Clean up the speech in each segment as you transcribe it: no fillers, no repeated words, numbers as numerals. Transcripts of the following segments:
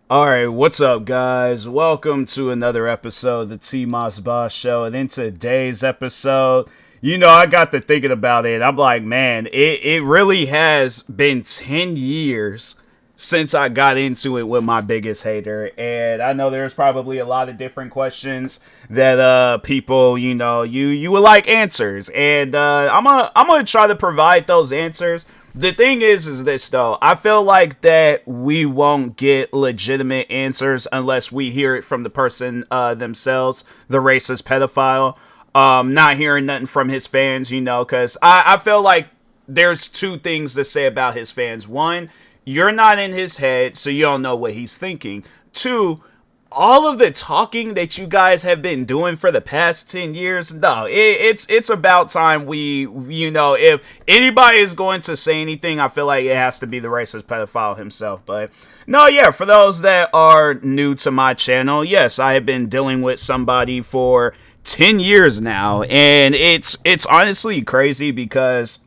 Alright, what's up, guys? Welcome to another episode of the TMossBoss show. And in today's episode, I got to thinking about it. I'm like, man, it really has been 10 years since I got into it with my biggest hater. And I know there's probably a lot of different questions that people, you would like answers. And I'm gonna try to provide those answers. The thing is this though. I feel like that we won't get legitimate answers unless we hear it from the person themselves, the racist pedophile. Not hearing nothing from his fans, because I feel like there's two things to say about his fans. One, you're not in his head, so you don't know what he's thinking. Two, all of the talking that you guys have been doing for the past 10 years, no, it's about time if anybody is going to say anything, I feel like it has to be the racist pedophile himself. But no, yeah, for those that are new to my channel, yes, I have been dealing with somebody for 10 years now, and it's honestly crazy because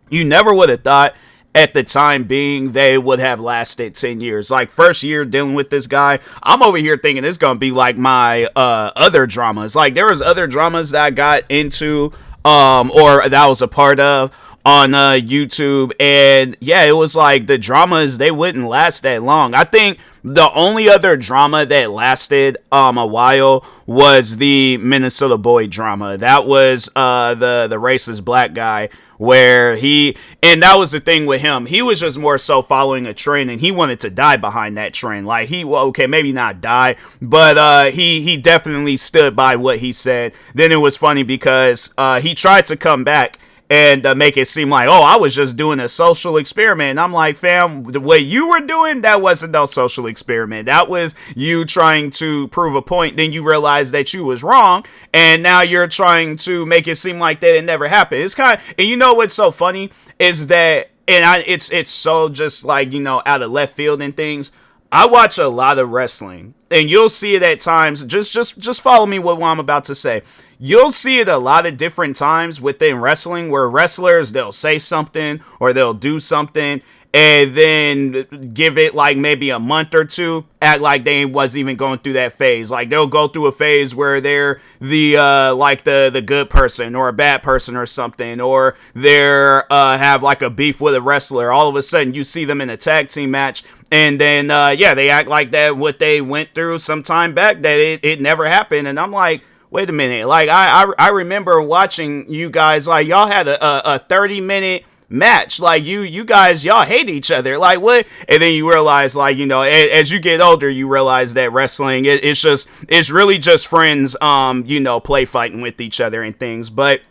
you never would have thought at the time being they would have lasted 10 years. Like, first year dealing with this guy, I'm over here thinking it's gonna be like my other dramas. Like, there was other dramas that I got into or that I was a part of on YouTube, and yeah, it was like the dramas, they wouldn't last that long. I think the only other drama that lasted a while was the Minnesota boy drama. That was the racist black guy, where and that was the thing with him. He was just more so following a trend, and he wanted to die behind that trend. Like, maybe not die, but he definitely stood by what he said. Then it was funny because he tried to come back and make it seem like, oh, I was just doing a social experiment. And I'm like, fam, the way you were doing, that wasn't no social experiment. That was you trying to prove a point. Then you realize that you was wrong, and now you're trying to make it seem like that it never happened. It's kind of, and you know what's so funny is that, and it's so just like, out of left field and things. I watch a lot of wrestling, and you'll see it at times. Just follow me with what I'm about to say. You'll see it a lot of different times within wrestling where wrestlers, they'll say something or they'll do something and then give it like maybe a month or two, act like they wasn't even going through that phase. Like, they'll go through a phase where they're the good person or a bad person or something, or they're have like a beef with a wrestler. All of a sudden you see them in a tag team match, and then they act like that what they went through some time back, that it never happened. And I'm like, wait a minute. Like, I remember watching you guys, like, y'all had a 30-minute match. Like, you guys, y'all hate each other. Like, what? And then you realize, like, as you get older, you realize that wrestling, it's really just friends, play fighting with each other and things. But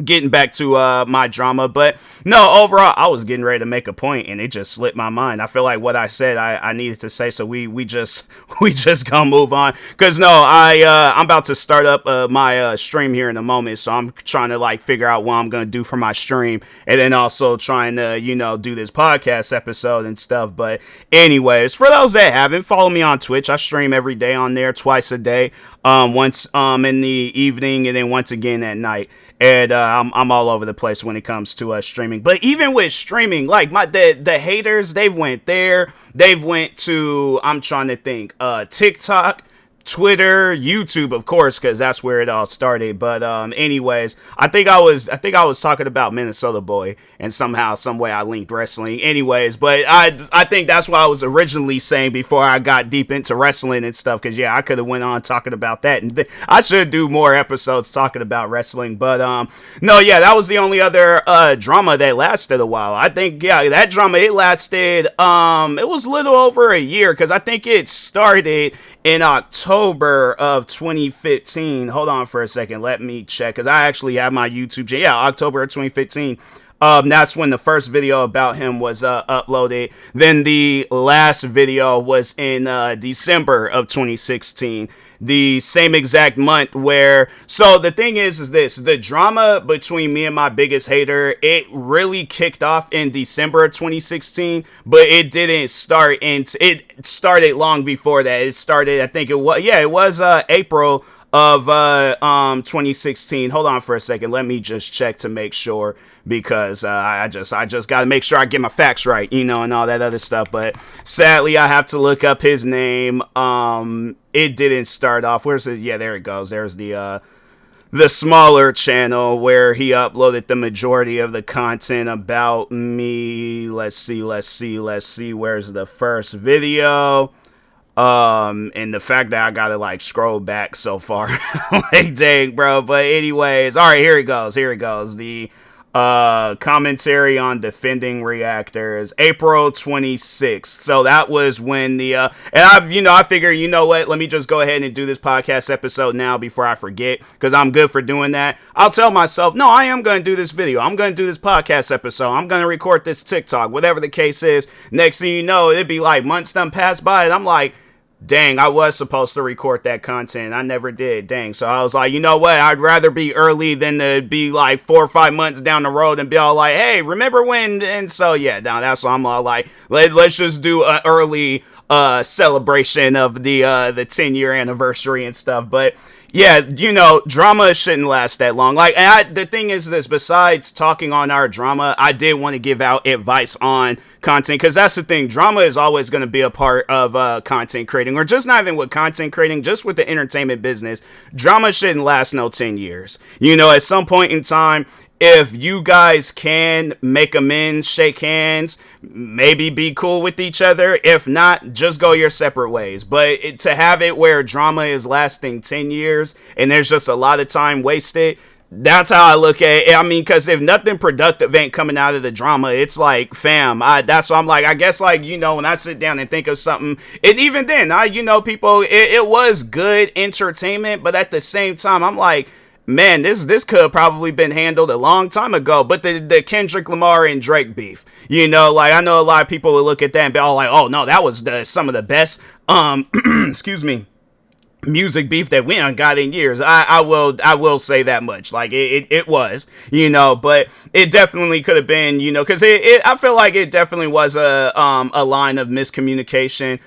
getting back to my drama, but no, overall, I was getting ready to make a point and it just slipped my mind. I feel like what I said I needed to say, so we just gonna move on, because no, I'm about to start up my stream here in a moment, so I'm trying to like figure out what I'm gonna do for my stream, and then also trying to do this podcast episode and stuff. But anyways, for those that haven't, follow me on Twitch. I stream every day on there, twice a day, once in the evening and then once again at night. And I'm all over the place when it comes to streaming. But even with streaming, like the haters, they've went there. They've went to, I'm trying to think, TikTok, Twitter, YouTube, of course, because that's where it all started. But anyways, I think I was talking about Minnesota boy, and somehow, some way I linked wrestling. Anyways, but I think that's what I was originally saying before I got deep into wrestling and stuff. Because yeah, I could have went on talking about that, and I should do more episodes talking about wrestling. But no, yeah, that was the only other drama that lasted a while. I think that drama, it lasted it was a little over a year, because I think it started in October of 2015. Hold on for a second. Let me check, because I actually have my YouTube channel. Yeah, October of 2015. That's when the first video about him was uploaded. Then the last video was in December of 2016. The same exact month where, so the thing is this, the drama between me and my biggest hater, it really kicked off in December of 2016, but it didn't start it started long before that. It started, I think it was April of 2016. Hold on for a second. Let me just check to make sure, because I just got to make sure I get my facts right, and all that other stuff. But sadly, I have to look up his name. It didn't start off. Where's it? Yeah, there it goes. There's the smaller channel where he uploaded the majority of the content about me. Let's see. Where's the first video? And the fact that I gotta scroll back so far, dang, bro. But anyways, all right, here it goes. The commentary on defending reactors, April 26th. So that was when and I figure, what, let me just go ahead and do this podcast episode now before I forget, because I'm good for doing that. I'll tell myself, no, I am going to do this video. I'm going to do this podcast episode. I'm going to record this TikTok, whatever the case is. Next thing you know, it'd be like months done pass by, and I'm like, dang, I was supposed to record that content. I never did. Dang. So I was like, you know what? I'd rather be early than to be like 4 or 5 months down the road and be all like, hey, remember when? And so, yeah, now that's why I'm all like, let's just do an early celebration of the 10-year anniversary and stuff. But yeah, drama shouldn't last that long. The thing is this, besides talking on our drama, I did want to give out advice on content, because that's the thing. Drama is always going to be a part of content creating, or just not even with content creating, just with the entertainment business. Drama shouldn't last no 10 years. At some point in time, if you guys can make amends, shake hands, maybe be cool with each other. If not, just go your separate ways. But to have it where drama is lasting 10 years and there's just a lot of time wasted, that's how I look at it. I mean, because if nothing productive ain't coming out of the drama, it's like, fam, that's why I'm like, I guess, when I sit down and think of something, and even then, people, it was good entertainment, but at the same time, I'm like, man, this could have probably been handled a long time ago. But the Kendrick Lamar and Drake beef, I know a lot of people will look at that and be all like, oh no, that was some of the best excuse me, music beef that we got in years. I will say that much. It was, but it definitely could have been, because I feel like it definitely was a line of miscommunication.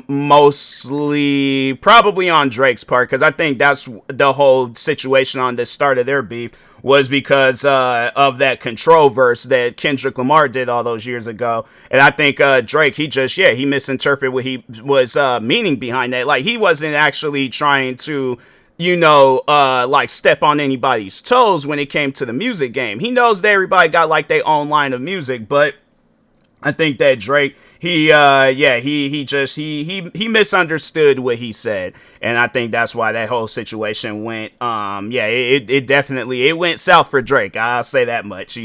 Mostly probably on Drake's part, because I think that's the whole situation on the start of their beef, was because of that Control verse that Kendrick Lamar did all those years ago. And I think Drake, he misinterpreted what he was meaning behind that. He wasn't actually trying to step on anybody's toes when it came to the music game. He knows that everybody got their own line of music, but I think that Drake, he misunderstood what he said, and I think that's why that whole situation went, it definitely went south for Drake. I'll say that much,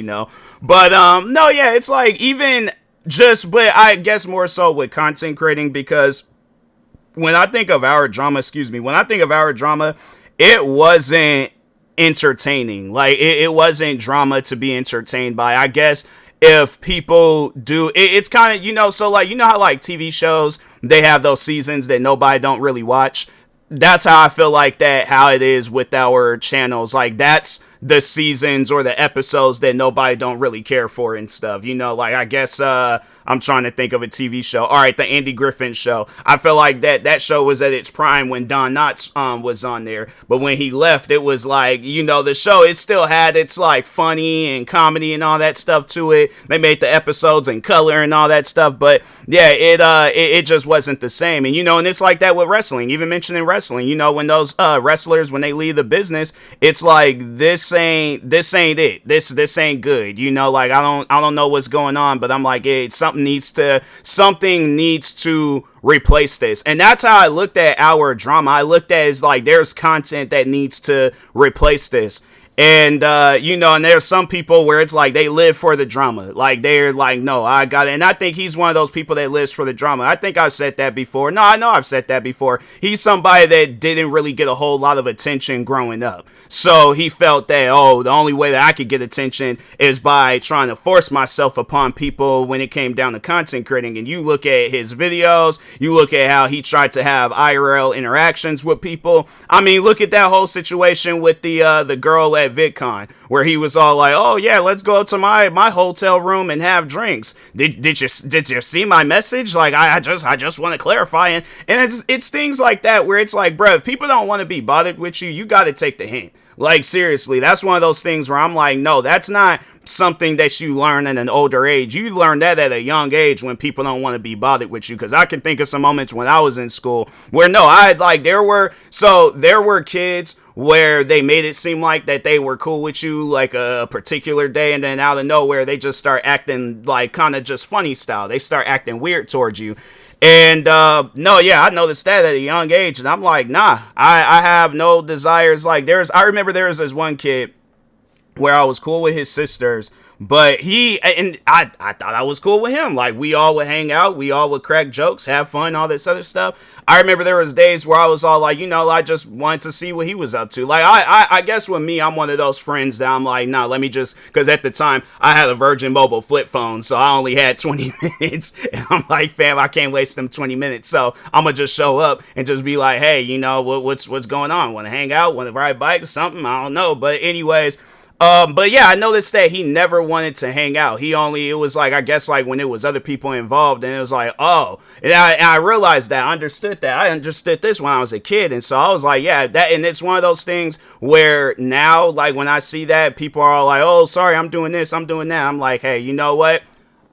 but no, yeah, it's but I guess more so with content creating, because when I think of our drama, it wasn't entertaining. It wasn't drama to be entertained by. I guess if people do, it's kind of, so how TV shows, they have those seasons that nobody don't really watch. That's how I feel how it is with our channels. That's the seasons or the episodes that nobody don't really care for and stuff. I guess I'm trying to think of a TV show. All right, the Andy Griffin Show. I feel like that show was at its prime when Don Knotts was on there. But when he left, it was the show, it still had its funny and comedy and all that stuff to it. They made the episodes in color and all that stuff. But yeah, it just wasn't the same. And and it's like that with wrestling. Even mentioning wrestling, when those wrestlers, when they leave the business, it's this ain't it. This ain't good. I don't know what's going on, but I'm like, something needs to replace this. And that's how I looked at our drama. I looked at it as there's content that needs to replace this. And, and there's some people where it's they live for the drama. They're no, I got it. And I think he's one of those people that lives for the drama. I think I've said that before. No, I know I've said that before. He's somebody that didn't really get a whole lot of attention growing up. So he felt that, the only way that I could get attention is by trying to force myself upon people when it came down to content creating. And you look at his videos, you look at how he tried to have IRL interactions with people. I mean, look at that whole situation with the girl at VidCon, where he was all like, "Oh yeah, let's go to my hotel room and have drinks. Did you see my message? Like I just want to clarify." And it's things like that where it's like, bro, if people don't want to be bothered with you, you got to take the hint. Like, seriously, that's one of those things where I'm like, no, that's not something that you learn at an older age. You learn that at a young age when people don't want to be bothered with you. Because I can think of some moments when I was in school where, no, there were kids where they made it seem like that they were cool with you like a particular day, and then out of nowhere, they just start acting like kind of just funny style. They start acting weird towards you. And no, yeah, I noticed that at a young age, and I'm like, nah, I have no desires. Like I remember there was this one kid where I was cool with his sisters, but I thought I was cool with him. Like, we all would hang out, we all would crack jokes, have fun, all this other stuff. I remember there was days where I was all like, I just wanted to see what he was up to. Like, I guess with me, I'm one of those friends that I'm like, nah, let me just, because at the time, I had a Virgin Mobile flip phone, so I only had 20 minutes, and I'm like, fam, I can't waste them 20 minutes, so I'm gonna just show up and just be like, hey, what's going on? Want to hang out? Want to ride bikes? Something? I don't know, but anyways, but yeah, I noticed that he never wanted to hang out. It was like, I guess like when it was other people involved, and it was like, oh, and I realized that, I understood this when I was a kid. And so I was like, yeah, and it's one of those things where now, like when I see that, people are all like, oh, sorry, I'm doing this, I'm doing that. I'm like, hey, you know what?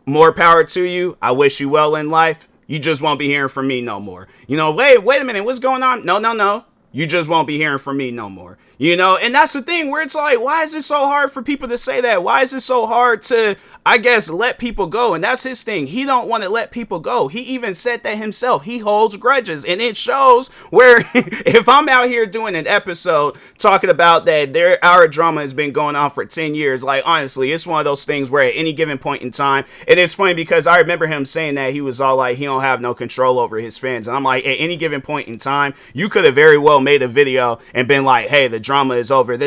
More power to you. I wish you well in life. You just won't be hearing from me no more. Wait a minute, what's going on? No. You just won't be hearing from me no more. And that's the thing where it's like, why is it so hard for people to say that? Why is it so hard to, I guess, let people go? And that's his thing. He don't want to let people go. He even said that himself. He holds grudges, and it shows where if I'm out here doing an episode talking about that our drama has been going on for 10 years, like, honestly, it's one of those things where at any given point in time, and it's funny because I remember him saying that he was all like, he don't have no control over his fans. And I'm like, at any given point in time, you could have very well made a video and been like, hey, the drama is over.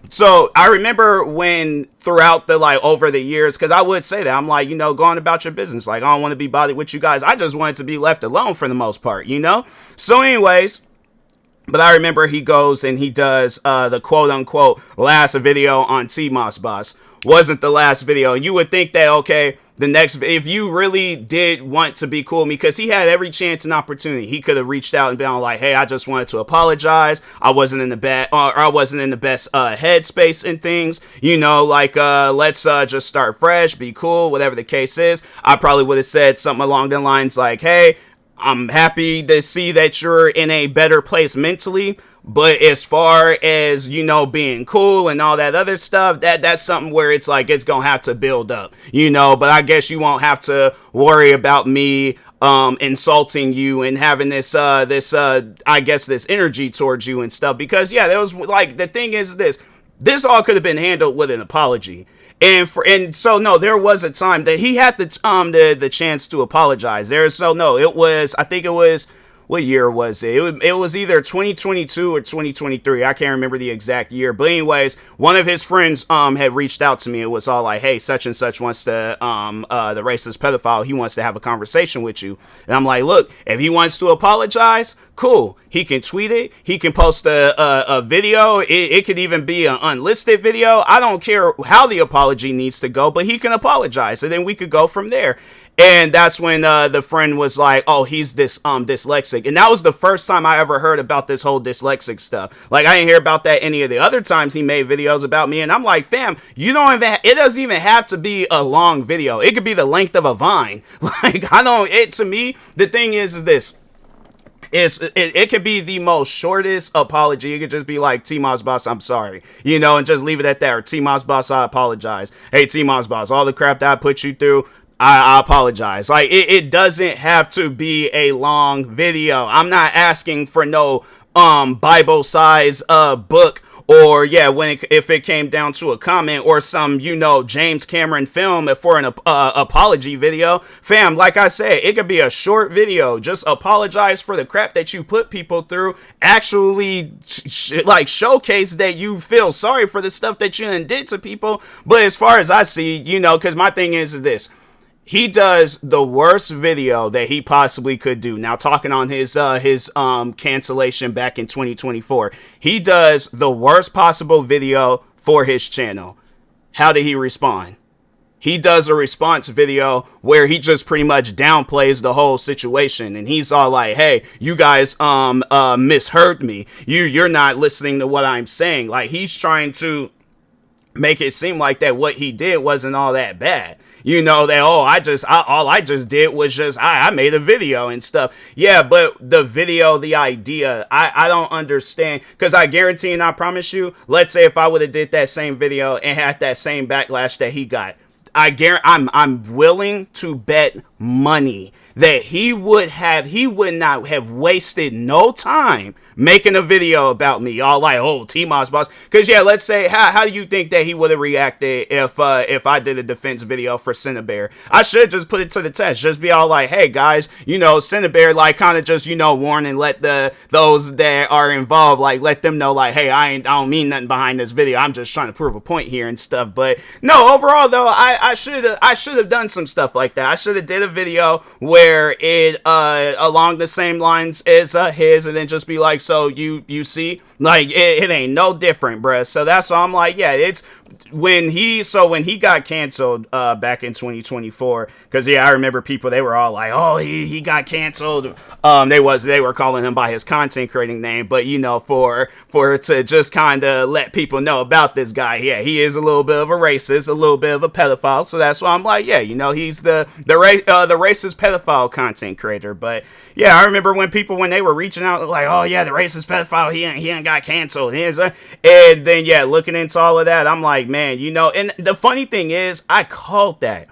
So I remember when throughout the over the years, because I would say that I'm like, going about your business, like, I don't want to be bothered with you guys. I just wanted to be left alone for the most part, so anyways. But I remember he goes and he does the quote unquote last video on TMossBoss. Wasn't the last video, and you would think that, okay, the next, if you really did want to be cool, because he had every chance and opportunity, he could have reached out and been like, hey, I just wanted to apologize. I wasn't in the best headspace and things, let's just start fresh, be cool, whatever the case is. I probably would have said something along the lines like, hey, I'm happy to see that you're in a better place mentally, but as far as, being cool and all that other stuff, that's something where it's like, it's gonna have to build up, but I guess you won't have to worry about me insulting you and having this energy towards you and stuff, because yeah, there was like, the thing is this all could have been handled with an apology. And so no, there was a time that he had the chance to apologize. I think it was, what year was it? It was either 2022 or 2023. I can't remember the exact year. But anyways, one of his friends had reached out to me. It was all like, hey, such and such wants to, the racist pedophile, he wants to have a conversation with you. And I'm like, look, if he wants to apologize, cool. He can tweet it. He can post a video. It could even be an unlisted video. I don't care how the apology needs to go, but he can apologize, and then we could go from there. And that's when the friend was like, oh, he's dyslexic. And that was the first time I ever heard about this whole dyslexic stuff. Like, I didn't hear about that any of the other times he made videos about me. And I'm like, fam, it doesn't even have to be a long video. It could be the length of a Vine. Like, to me, the thing is this. It could be the most shortest apology. It could just be like, TMossBoss, I'm sorry, and just leave it at that. Or TMossBoss, I apologize. Hey, TMossBoss, all the crap that I put you through, I apologize. Like, it doesn't have to be a long video. I'm not asking for no Bible size book, or yeah, if it came down to a comment or some James Cameron film for an apology video. Fam, like I said, it could be a short video. Just apologize for the crap that you put people through. Actually showcase that you feel sorry for the stuff that you did to people. But as far as I see, because my thing is this. He does the worst video that he possibly could do. Now, talking on his cancellation back in 2024, he does the worst possible video for his channel. How did he respond? He does a response video where he just pretty much downplays the whole situation, and he's all like, "Hey, you guys misheard me. You're not listening to what I'm saying." Like, he's trying to make it seem like that what he did wasn't all that bad. You know, that, all I just did was I made a video and stuff. Yeah, but the video, the idea, I don't understand. Because I guarantee and I promise you, let's say if I would have did that same video and had that same backlash that he got, I'm willing to bet money that he would not have wasted no time making a video about me. All like, oh, TMossBoss. Because yeah, let's say, how do you think that he would have reacted if I did a defense video for Cinebear? I should just put it to the test. Just be all like, hey guys, you know, Cinebear, like, kind of just, you know, warn and let those that are involved, like, let them know, like, hey, I don't mean nothing behind this video. I'm just trying to prove a point here and stuff. But no, overall though, I should have done some stuff like that. I should have did a video where it along the same lines as his, and then just be like, so you see, like, it ain't no different, bruh. So that's why I'm like, yeah, it's when he got canceled back in 2024, because yeah, I remember people, they were all like, oh, he got canceled. They were calling him by his content creating name, but you know, for to just kind of let people know about this guy, yeah, he is a little bit of a racist, a little bit of a pedophile. So that's why I'm like, yeah, you know, he's the racist pedophile content creator. But yeah, I remember when they were reaching out like, oh yeah, the racist pedophile, he ain't got canceled. And then yeah, looking into all of that, I'm like, man, you know, and the funny thing is, I called it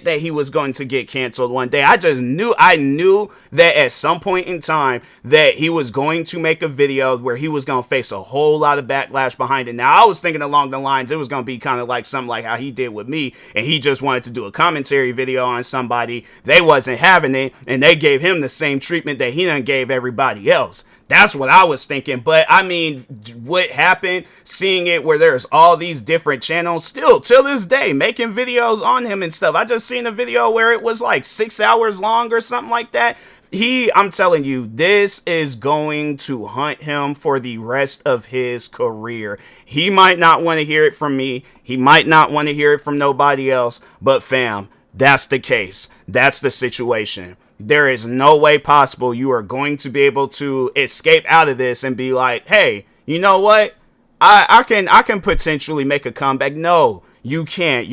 that he was going to get canceled one day. I knew that at some point in time that he was going to make a video where he was going to face a whole lot of backlash behind it. Now, I was thinking along the lines, it was going to be kind of like something like how he did with me, and he just wanted to do a commentary video on somebody. They wasn't having it, and they gave him the same treatment that he done gave everybody else. That's what I was thinking. But I mean, what happened, seeing it where there's all these different channels still till this day making videos on him and stuff. I just seen a video where it was like 6 hours long or something like that. I'm telling you, this is going to haunt him for the rest of his career. He might not want to hear it from me. He might not want to hear it from nobody else. But fam, that's the case. That's the situation. There is no way possible you are going to be able to escape out of this and be like, hey, you know what? I can potentially make a comeback. No, you can't.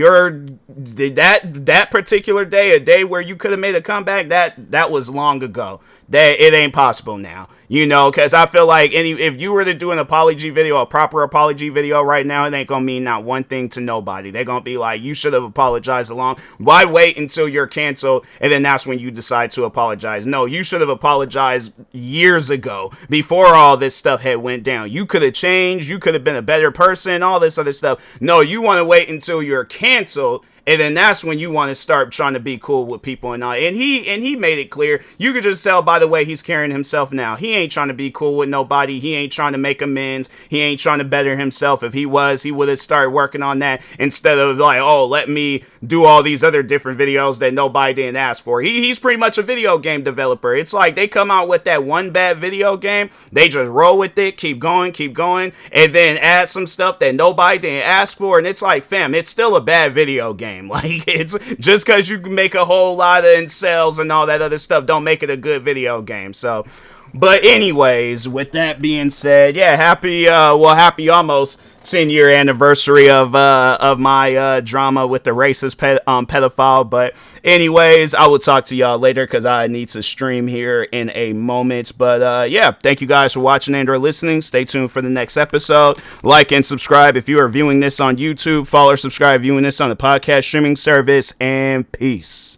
That particular day, a day where you could have made a comeback, that was long ago. That it ain't possible now. You know, because I feel like if you were to do an apology video, a proper apology video right now, it ain't going to mean not one thing to nobody. They're going to be like, you should have apologized along. Why wait until you're canceled and then that's when you decide to apologize? No, you should have apologized years ago before all this stuff had went down. You could have changed. You could have been a better person, all this other stuff. No, you want to wait until you're canceled. And then that's when you want to start trying to be cool with people and all. And he made it clear. You could just tell by the way he's carrying himself now. He ain't trying to be cool with nobody. He ain't trying to make amends. He ain't trying to better himself. If he was, he would have started working on that instead of like, oh, let me do all these other different videos that nobody didn't ask for. He's pretty much a video game developer. It's like they come out with that one bad video game. They just roll with it, keep going, and then add some stuff that nobody didn't ask for. And it's like, fam, it's still a bad video game. Like, it's just because you can make a whole lot of sales and all that other stuff don't make it a good video game. So, but anyways, with that being said, yeah, happy almost 10-year anniversary of my drama with the racist pedophile. But anyways, I will talk to y'all later because I need to stream here in a moment. But yeah, thank you guys for watching and or listening. Stay tuned for the next episode. Like and subscribe if you are viewing this on YouTube. Follow or subscribe viewing this on the podcast streaming service. And peace.